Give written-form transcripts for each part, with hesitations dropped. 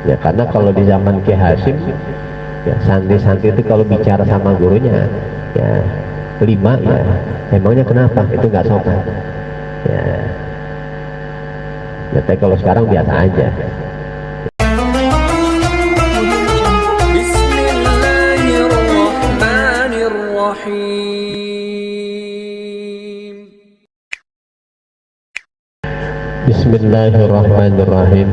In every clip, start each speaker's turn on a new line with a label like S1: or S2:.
S1: Ya karena kalau di zaman Ki Hasyim ya santri-santri itu kalau bicara sama gurunya ya 5 ya emangnya kenapa itu nggak sopan ya. Ya tapi kalau sekarang biasa aja. Bismillahirrahmanirrahim.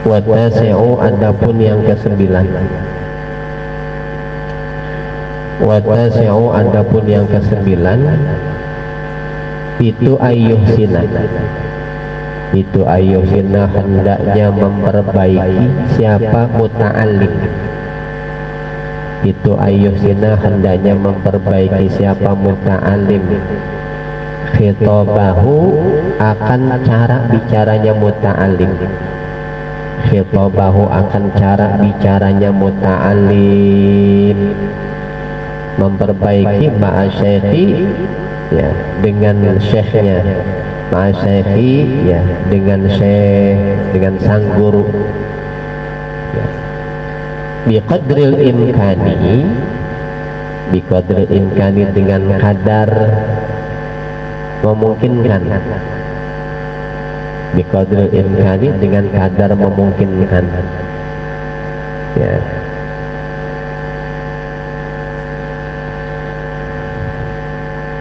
S1: Wa tasi'u, adapun yang ke-9. Wa tasi'u, adapun yang ke-9 itu ayyuhsina, itu ayyuhsina hendaknya memperbaiki siapa muta'allim, itu ayyuhsina hendaknya memperbaiki siapa muta'allim khitabahu, akan cara bicaranya muta'allim, khitabahu akan cara bicaranya muta'allim, memperbaiki ma'asyikhi ya dengan syekhnya, ma'asyikhi ya dengan syekh, dengan sang guru ya. Biqadril imkani, biqadril imkani dengan kadar memungkinkan, biqadril imkani dengan kadar memungkinkan ya.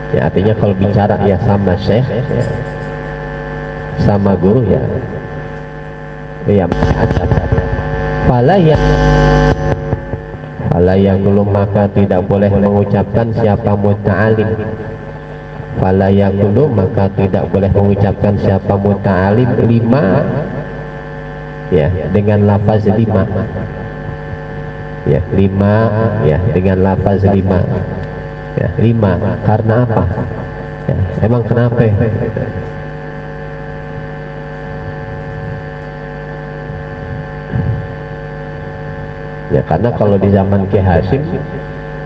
S1: Ya artinya kalau bicara ya sama syekh ya, sama guru ya ya ada fala yang belum, maka tidak boleh mengucapkan siapa muta'alim, fala yang belum, maka tidak boleh mengucapkan siapa muta'alim 5 ya dengan lafaz 5 ya 5 ya dengan lafaz 5 ya 5 karena apa ya, emang kenapa ya karena kalau di zaman Ki Hasyim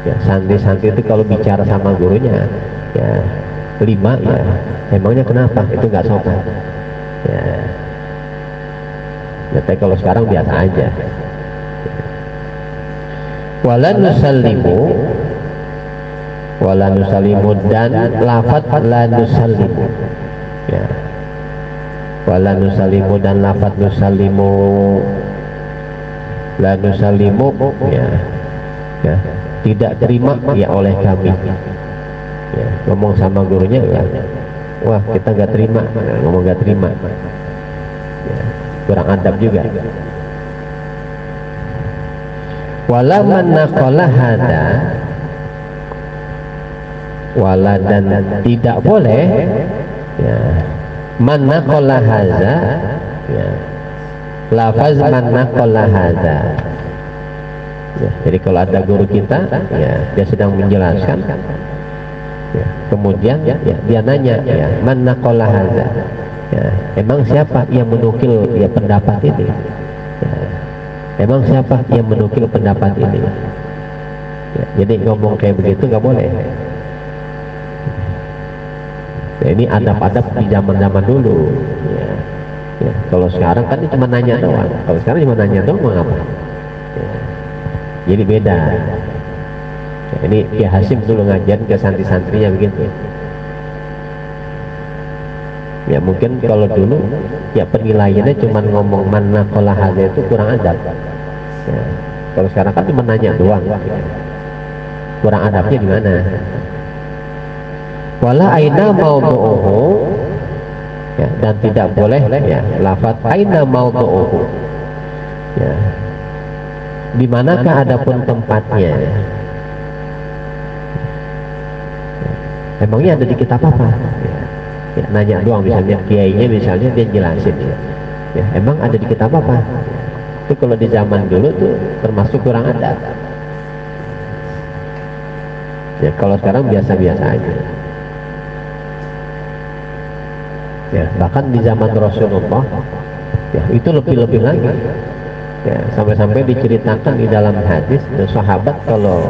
S1: ya santri-santri itu kalau bicara sama gurunya ya 5 ya emangnya kenapa itu nggak sopan ya. Ya tapi kalau sekarang biasa aja. Wala nusallimu, wala nusallimu, dan lafaz la nusallimu ya, wala nusallimu dan lafaz nusallimu, la nusallimu ya, ya tidak terima ya oleh kami ya, ngomong sama gurunya ya wah kita nggak terima, ngomong nggak terima ya, kurang adab juga. Wala man naqala hada, wala dan tidak boleh ya man naqala hadza ya lafaz man naqala hadza ya, jadi kalau ada guru kita ya dia sedang menjelaskan ya, kemudian ya, dia nanya ya man naqala hadza ya, emang siapa yang menukil ya pendapat ini ya, emang siapa yang menukil pendapat ini ya, jadi ngomong kayak begitu nggak boleh. Ya, ini adab-adab di zaman-zaman dulu ya. Ya, kalau sekarang kan cuma nanya doang, kalau sekarang cuma nanya doang mau apa ya, jadi beda ya, ini Ki Hasyim dulu ngajarin ke santri-santrinya begitu ya. Mungkin kalau dulu ya penilaiannya cuma ngomong mana kolah hadza itu kurang adab ya. Kalau sekarang kan cuma nanya doang ya. Kurang adabnya di mana? Wala aina maudhu'uhu ya, dan tidak boleh ya lafaz aina maudhu'uhu ya, di manakah adapun tempatnya ya. Emangnya ada di kitab apa ya, ya nanya doang, misalnya kiainya misalnya dia jelasin ya, ya emang ada di kitab apa itu. Kalau di zaman dulu tuh termasuk kurang adab ya, kalau sekarang biasa-biasa aja ya. Bahkan di zaman Rasulullah ya itu lebih-lebih lagi ya, sampai-sampai diceritakan di dalam hadis sahabat kalau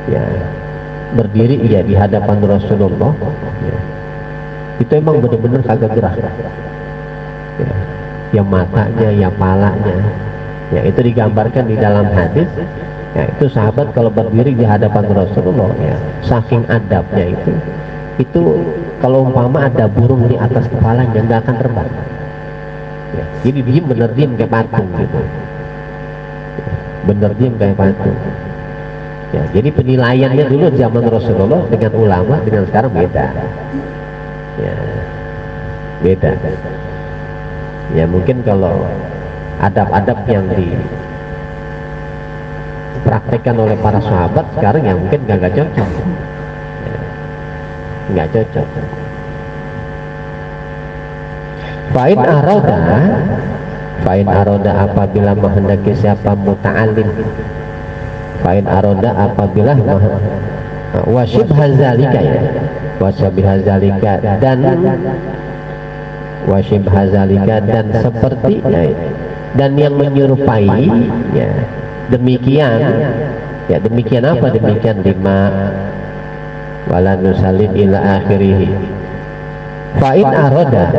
S1: ya berdiri ya di hadapan Rasulullah ya, itu emang bener-bener kagak gerak ya. Yang matanya, yang palanya ya, itu digambarkan di dalam hadis ya. Itu sahabat kalau berdiri di hadapan Rasulullah ya, saking adabnya itu kalau umpama ada burung di atas kepalanya nggak akan terbang ya. Jadi diem, bener diem kayak patung gitu ya, bener diem kayak patung ya. Jadi penilaiannya dulu zaman Rasulullah dengan ulama dengan sekarang beda ya, beda ya. Mungkin kalau adab-adab yang dipraktekkan oleh para sahabat sekarang ya mungkin nggak cocok ya, nggak cocok. Fa'in aroda apabila menghendaki siapa muta'alim, fa'in aroda apabila wasyib hazalika ya, wasyib hazalika dan sepertinya dan yang menyerupai ya, demikian ya, demikian apa, demikian lima wala nusallim ila akhirih. Fa'in aroda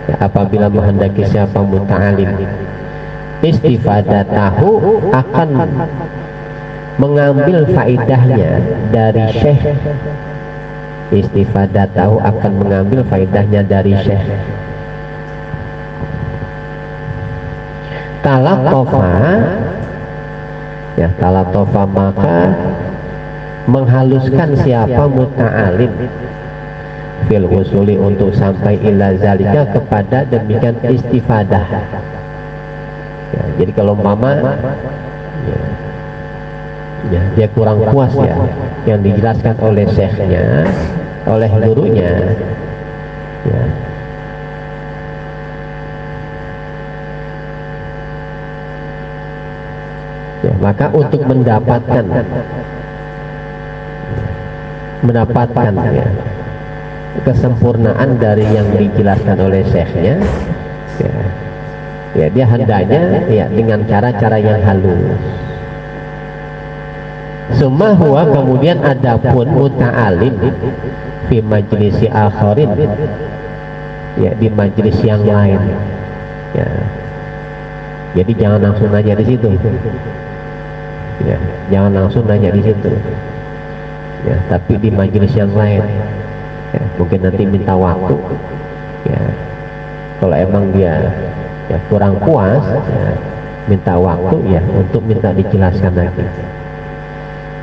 S1: ya, apabila menghendaki siapa muta'alim istifadatahu akan mengambil faidahnya dari syekh, istifadatahu akan mengambil faidahnya dari syekh. Talatofa ya, talatofa maka menghaluskan siapa muta'alim fil husuli untuk sampai ila zalika kepada demikian istifadah ya. Jadi kalau mama ya, dia kurang puas ya yang dijelaskan oleh syekhnya, oleh gurunya ya, ya, maka untuk mendapatkan ya, kesempurnaan dari yang dijelaskan oleh syekhnya ya, ya dia hendaknya ya dengan cara-cara yang halus. Summa huwa kemudian adapun muta'alim fi majlisi akharin ya, di majlis yang lain ya. Jadi jangan langsung nanya di situ ya, jangan langsung nanya di situ ya, tapi di majlis yang lain ya, mungkin nanti minta waktu ya, kalau emang dia ya kurang puas ya, minta waktu ya untuk minta dijelaskan lagi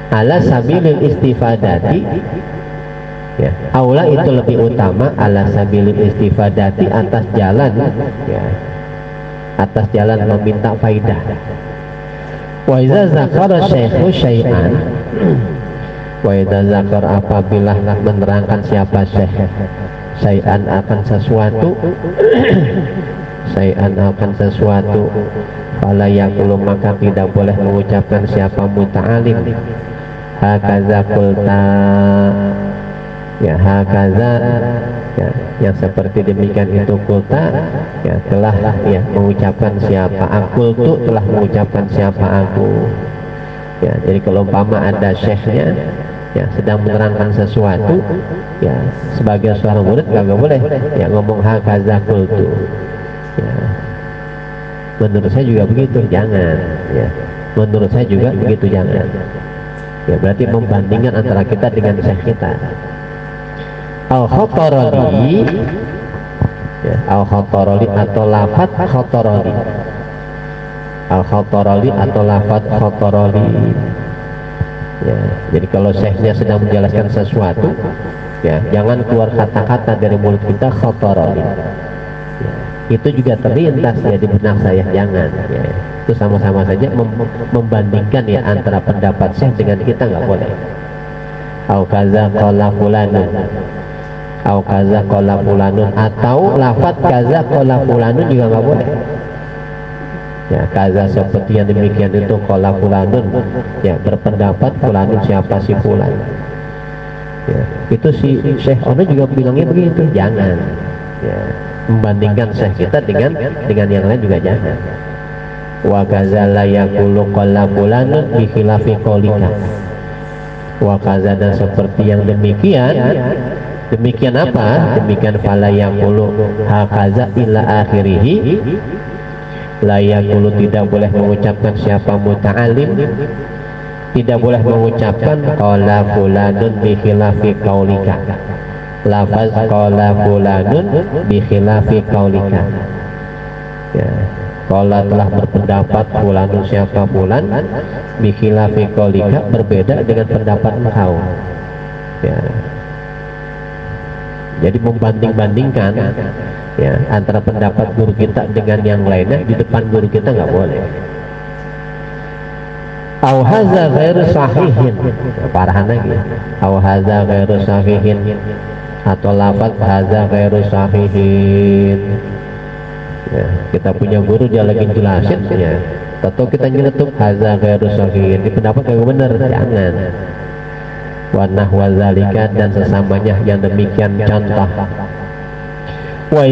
S1: ala sabilil istifadati ya, aula itu lebih utama ala sabilil istifadati atas jalan ya, atas jalan meminta faidah. Wa iza zakara syekhu syai'an, wa iza zakar apabila menerangkan siapa syekh syai'an akan sesuatu syai'an akan sesuatu fala yaqulu maka tidak boleh mengucapkan siapa muta'alim hakaza qulta ya, hakaza ya, yang seperti demikian itu qulta ya, telah ya mengucapkan siapa aku tu telah mengucapkan siapa aku ya. Jadi kalau umpama ada syekhnya ya sedang menerangkan sesuatu ya, sebagai seorang murid nggak boleh ya ngomong hakaza qultu ya. Menurut saya juga begitu, jangan ya, menurut saya juga begitu, jangan ya. Berarti membandingkan antara kita dengan syekh kita. Al-Khatarali ya, Al-Khatarali atau lafaz Khatarali, Al-Khatarali atau lafaz Khatarali ya. Jadi kalau syekhnya sedang menjelaskan sesuatu ya, jangan keluar kata-kata dari mulut kita Khatarali ya. Itu juga terlintas ya di benak saya, jangan ya. Itu sama-sama saja membandingkan ya antara pendapat syekh dengan kita, nggak boleh. Au kaza qala fulanun, au kaza qala fulanun, atau lafaz kaza qala fulanun juga nggak boleh ya. Kaza seperti yang demikian itu qala fulanun ya, berpendapat fulanun siapa si fulan ya. Itu si Syekh Ono juga bilangnya begitu, jangan ya. Membandingkan syekh kita dengan yang lain juga jangan. Wa kaza la yaqulu qala fulanun bi khilafi qaulika, wa kaza dan seperti yang demikian Demikian apa? Demikian fala yaqulu hakaza ila akhirih. La yaqulu, tidak boleh mengucapkan siapa muta'alim, tidak boleh mengucapkan qala fulanun bi khilafi qaulika. Lafaz qala fulanun bi khilafi qaulika. Ya. Qala telah berpendapat fulanun, siapa fulan, bi khilafi qaulika, berbeda dengan pendapat engkau. Ya. Jadi membanding-bandingkan ya antara pendapat guru kita dengan yang lainnya di depan guru kita nggak boleh. Au hadza ghairu sahihin, parahan lagi. Au hadza ghairu sahihin, atau lafaz hadza ghairu sahihin. Ya, kita punya guru dia lagi jelasin ya, atau kita nyeletuk hadza ghairu sahihin, di pendapat yang benar, jangan. Wa nahwa zalika, dan sesamanya yang demikian contoh. Wa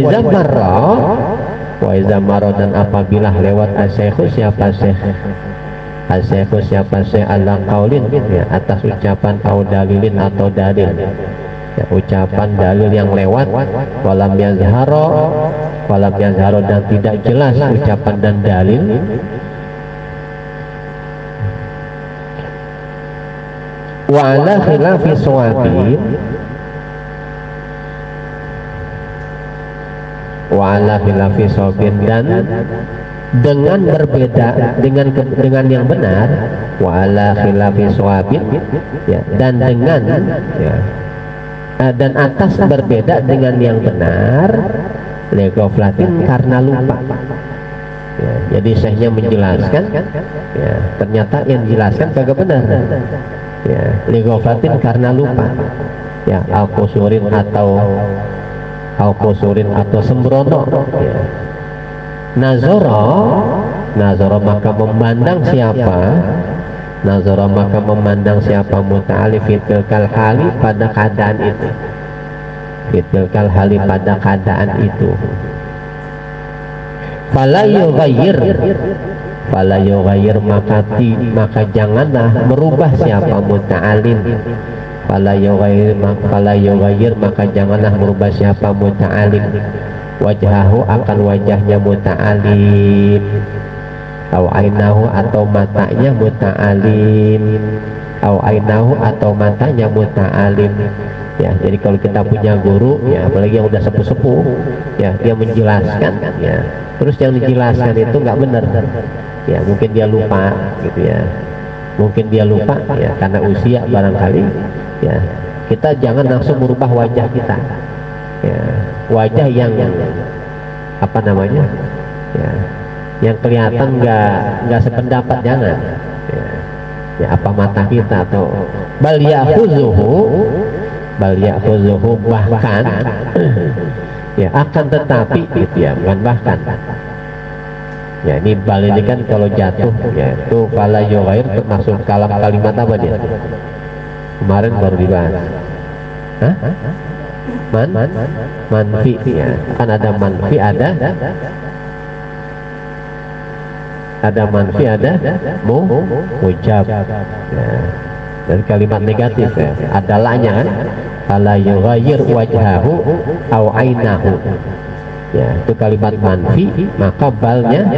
S1: iza marra, dan apabila lewat asyikhu, siapa syekh, asyikhu siapa syekh, ala qaulin, ya, atas ucapan au dalilin atau dalil, ya, ucapan dalil yang lewat, walam yazharo, dan tidak jelas ucapan dan dalil, wa ala khilafi shawabin, wa ala khilafi shawabin, dan dengan berbeda dengan yang benar, wa ala khilafi shawabin, ya, dan dengan ya, dan atas berbeda dengan yang benar, legoflatin, karena lupa. Ya, jadi syekhnya menjelaskan, ya, ternyata yang dijelaskan kagak benar. Ya, legoflatin, karena lupa. Ya, al-qusurin atau sembrono. Ya. Nazoro maka memandang siapa, nazoro maka memandang siapa muta'alif fitilkal hali, pada keadaan itu, fitilkal hali, pada keadaan itu. Fala yughayyir, maka janganlah merubah siapa muta'alim. Fala yughayyir, maka janganlah merubah siapa muta'alim wajhahu, akan wajahnya muta'alim, au ainahu, atau matanya muta'alim, au ainahu, atau matanya muta'alim. Ya, jadi kalau kita punya guru, ya, apalagi yang udah sepuh-sepuh, ya, dia menjelaskan, ya, terus yang dijelaskan itu nggak benar, ya, mungkin dia lupa, gitu ya, mungkin dia lupa, ya, karena usia barangkali, ya, kita jangan langsung merubah wajah kita, ya, wajah yang apa namanya, ya, yang kelihatan nggak sependapat, jangan, ya, apa mata kita, atau bal ya'khuzuhu, bahkan ya, akan tetapi, gitu ya, bukan bahkan. Ya, ini bal ini kan kalau jatuh, ya, itu fala yughayyir, termasuk kalimat apa dia? Kemarin baru dibahas. Hah? Manfi, ya, kan ada manfi, ada manfi, ada mujab, ya. Dan kalimat negatif, ya, ada la-nya kan, fala yughayyir wajhahu au ainahu, ya, itu kalimat manfi, maka balnya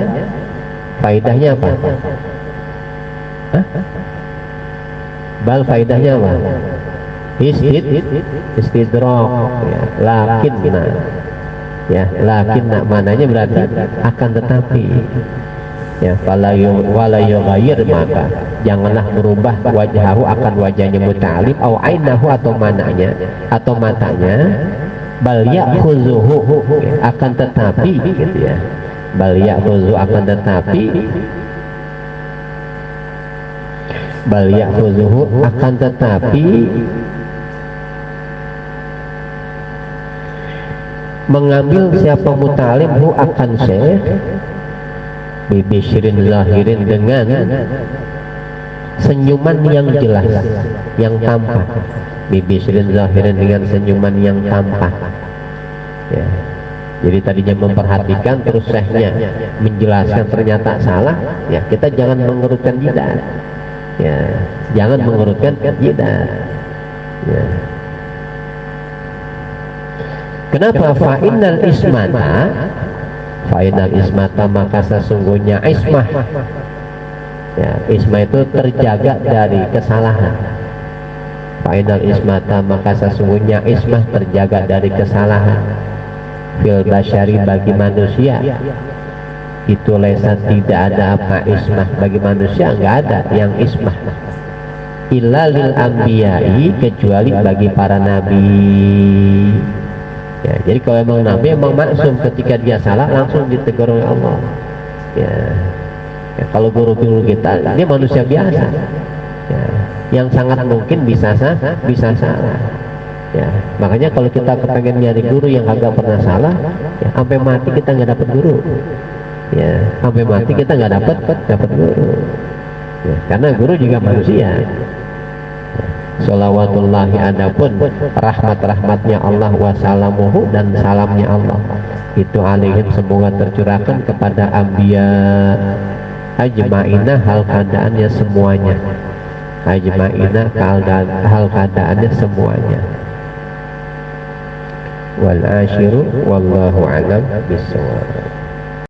S1: faidahnya apa? Hah? Bal faidahnya apa? Istidrak, ya, lakinna, ya, lakinna mananya berarti akan tetapi, ya, wala yughayyir, maka janganlah merubah wajhahu, akan wajahnya muta'alim, au ainahu, atau mananya, atau matanya, bal ya'khuzuhu, akan tetapi, gitu ya, bal ya'khuzu, akan tetapi, bal ya'khuzuhu, akan tetapi mengambil siapa muta'alim hu, akan syekh, bibishirin zahirin, dengan senyuman yang jelas, yang tampak, bibishirin zahirin, dengan senyuman yang tampak, ya. Jadi tadinya memperhatikan, terus syekhnya menjelaskan ternyata salah, ya, kita jangan mengerutkan jidat, ya, jangan mengerutkan jidat, ya. Kenapa? Fa'innal ismata maka sesungguhnya ismah, ya, ismah itu terjaga dari kesalahan. Fa'innal ismata maka sesungguhnya ismah terjaga dari kesalahan. Fil basyari bagi manusia itu lesa tidak ada apa ismah bagi manusia, nggak ada yang ismah. Illa lil anbiya'i kecuali bagi para nabi. Ya, jadi kalau emang nabi emang maksum, ketika dia salah langsung ditegur oleh Allah. Ya, ya kalau guru-guru kita dia manusia biasa. Ya, yang sangat mungkin bisa salah. Ya, makanya kalau kita kepengen nyari guru yang agak pernah salah, ya, sampai mati kita nggak dapat guru. Ya, sampai mati kita nggak dapat guru. Ya, karena guru juga manusia. Sholawatullahi adapun rahmat-rahmatnya Allah wassalamuhu dan salamnya Allah itu alaihim semoga tercurahkan kepada anbiya ajma'ina hal keadaannya semuanya, ajma'ina hal keadaannya semuanya. Wal ashiru wallahu a'lam bishawab.